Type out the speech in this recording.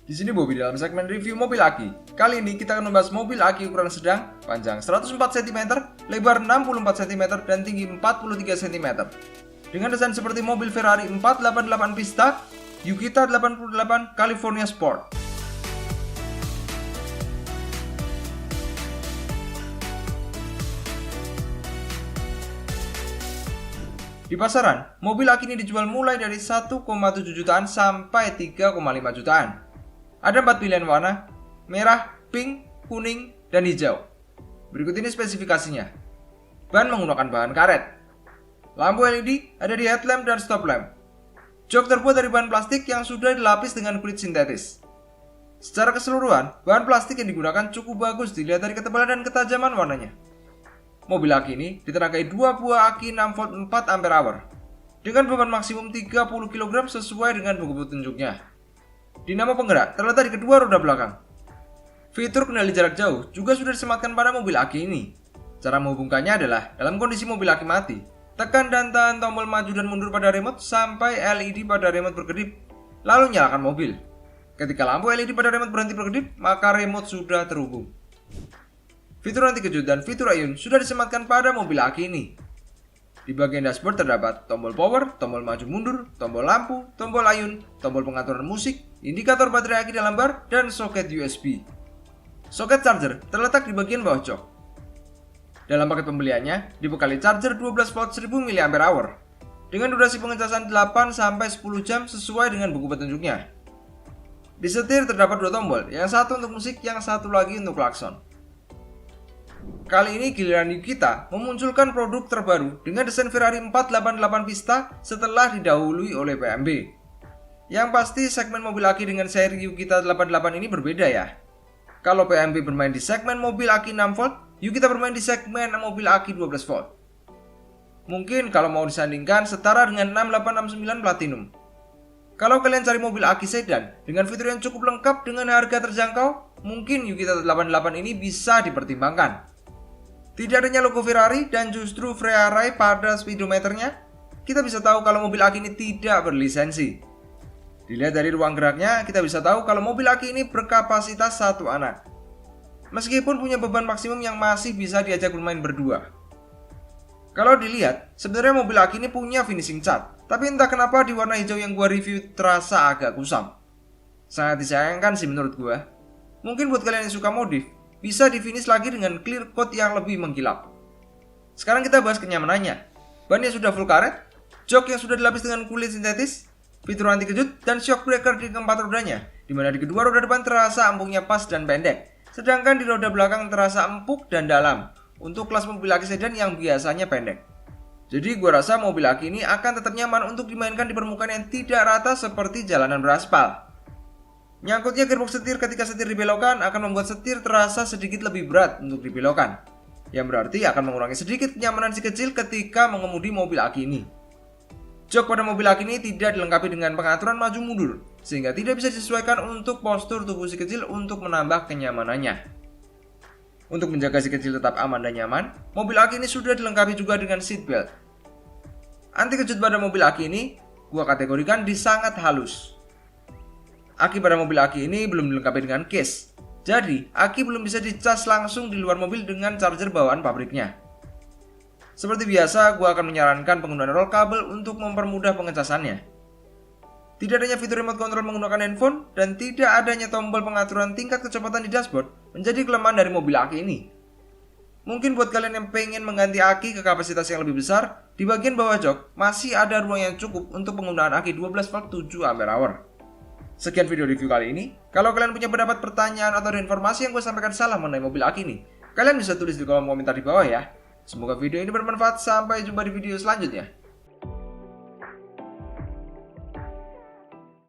Di sini Bobby dalam segmen review mobil Aki. Kali ini kita akan membahas mobil Aki ukuran sedang, panjang 104 cm, lebar 64 cm, dan tinggi 43 cm. Dengan desain seperti mobil Ferrari 488 Pista, Yukita 88 California Sport. Di pasaran, mobil Aki ini dijual mulai dari 1,7 jutaan sampai 3,5 jutaan. Ada 4 pilihan warna, merah, pink, kuning, dan hijau. Berikut ini spesifikasinya. Ban menggunakan bahan karet. Lampu LED ada di headlamp dan stop lamp. Jok terbuat dari bahan plastik yang sudah dilapis dengan kulit sintetis. Secara keseluruhan, bahan plastik yang digunakan cukup bagus dilihat dari ketebalan dan ketajaman warnanya. Mobil Aki ini ditenagai 2 buah aki 6 volt 4 Ah dengan beban maksimum 30 kg sesuai dengan buku petunjuknya. Dinamo penggerak terletak di kedua roda belakang. Fitur kendali jarak jauh juga sudah disematkan pada mobil Aki ini. Cara menghubungkannya adalah dalam kondisi mobil Aki mati, tekan dan tahan tombol maju dan mundur pada remote sampai LED pada remote berkedip, lalu nyalakan mobil. Ketika lampu LED pada remote berhenti berkedip, maka remote sudah terhubung. Fitur anti kejut dan fitur ayun sudah disematkan pada mobil Aki ini. Di bagian dashboard terdapat tombol power, tombol maju mundur, tombol lampu, tombol ayun, tombol pengaturan musik, indikator baterai Aki dalam bar, dan soket USB. Soket charger terletak di bagian bawah jok. Dalam paket pembeliannya, dibekali charger 12 volt 1000 mAh dengan durasi pengecasan 8-10 jam sesuai dengan buku petunjuknya. Di setir terdapat 2 tombol, yang satu untuk musik, yang satu lagi untuk klakson. Kali ini giliran Yukita memunculkan produk terbaru dengan desain Ferrari 488 Pista setelah didahului oleh PMB. Yang pasti segmen mobil Aki dengan seri Yukita 88 ini berbeda ya. Kalau PMB bermain di segmen mobil Aki 6 volt, Yukita bermain di segmen mobil Aki 12 volt. Mungkin kalau mau disandingkan setara dengan 6869 Platinum. Kalau kalian cari mobil Aki sedan dengan fitur yang cukup lengkap dengan harga terjangkau, mungkin Yukita 88 ini bisa dipertimbangkan. Tidak adanya logo Ferrari dan justru Ferrari pada speedometernya, kita bisa tahu kalau mobil Aki ini tidak berlisensi. Dilihat dari ruang geraknya, kita bisa tahu kalau mobil Aki ini berkapasitas 1 anak. Meskipun punya beban maksimum yang masih bisa diajak bermain berdua. Kalau dilihat, sebenarnya mobil Aki ini punya finishing cat, tapi entah kenapa di warna hijau yang gua review terasa agak kusam. Sangat disayangkan sih menurut gua. Mungkin buat kalian yang suka modif, bisa di finish lagi dengan clear coat yang lebih mengkilap. Sekarang kita bahas kenyamanannya. Ban yang sudah full karet, jok yang sudah dilapis dengan kulit sintetis, fitur anti kejut, dan shock breaker di keempat rodanya, dimana di kedua roda depan terasa empuknya pas dan pendek, sedangkan di roda belakang terasa empuk dan dalam untuk kelas mobil Aki sedan yang biasanya pendek. Jadi gua rasa mobil Aki ini akan tetap nyaman untuk dimainkan di permukaan yang tidak rata seperti jalanan beraspal. Nyangkutnya gearbox setir ketika setir dibelokkan akan membuat setir terasa sedikit lebih berat untuk dibelokkan, yang berarti akan mengurangi sedikit kenyamanan si kecil ketika mengemudi mobil Aki ini. Jok pada mobil Aki ini tidak dilengkapi dengan pengaturan maju mundur, sehingga tidak bisa disesuaikan untuk postur tubuh si kecil untuk menambah kenyamanannya. Untuk menjaga si kecil tetap aman dan nyaman, mobil Aki ini sudah dilengkapi juga dengan seat belt. Anti kejut pada mobil Aki ini gua kategorikan di sangat halus. Aki pada mobil Aki ini belum dilengkapi dengan case, jadi aki belum bisa dicas langsung di luar mobil dengan charger bawaan pabriknya. Seperti biasa, gua akan menyarankan penggunaan roll kabel untuk mempermudah pengecasannya. Tidak adanya fitur remote control menggunakan handphone dan tidak adanya tombol pengaturan tingkat kecepatan di dashboard menjadi kelemahan dari mobil Aki ini. Mungkin buat kalian yang pengen mengganti aki ke kapasitas yang lebih besar, di bagian bawah jok masih ada ruang yang cukup untuk penggunaan aki 12 volt 7 Ah. Sekian video review kali ini. Kalau kalian punya pendapat, pertanyaan, atau ada informasi yang gue sampaikan salah mengenai mobil Aki ini, kalian bisa tulis di kolom komentar di bawah ya. Semoga video ini bermanfaat. Sampai jumpa di video selanjutnya.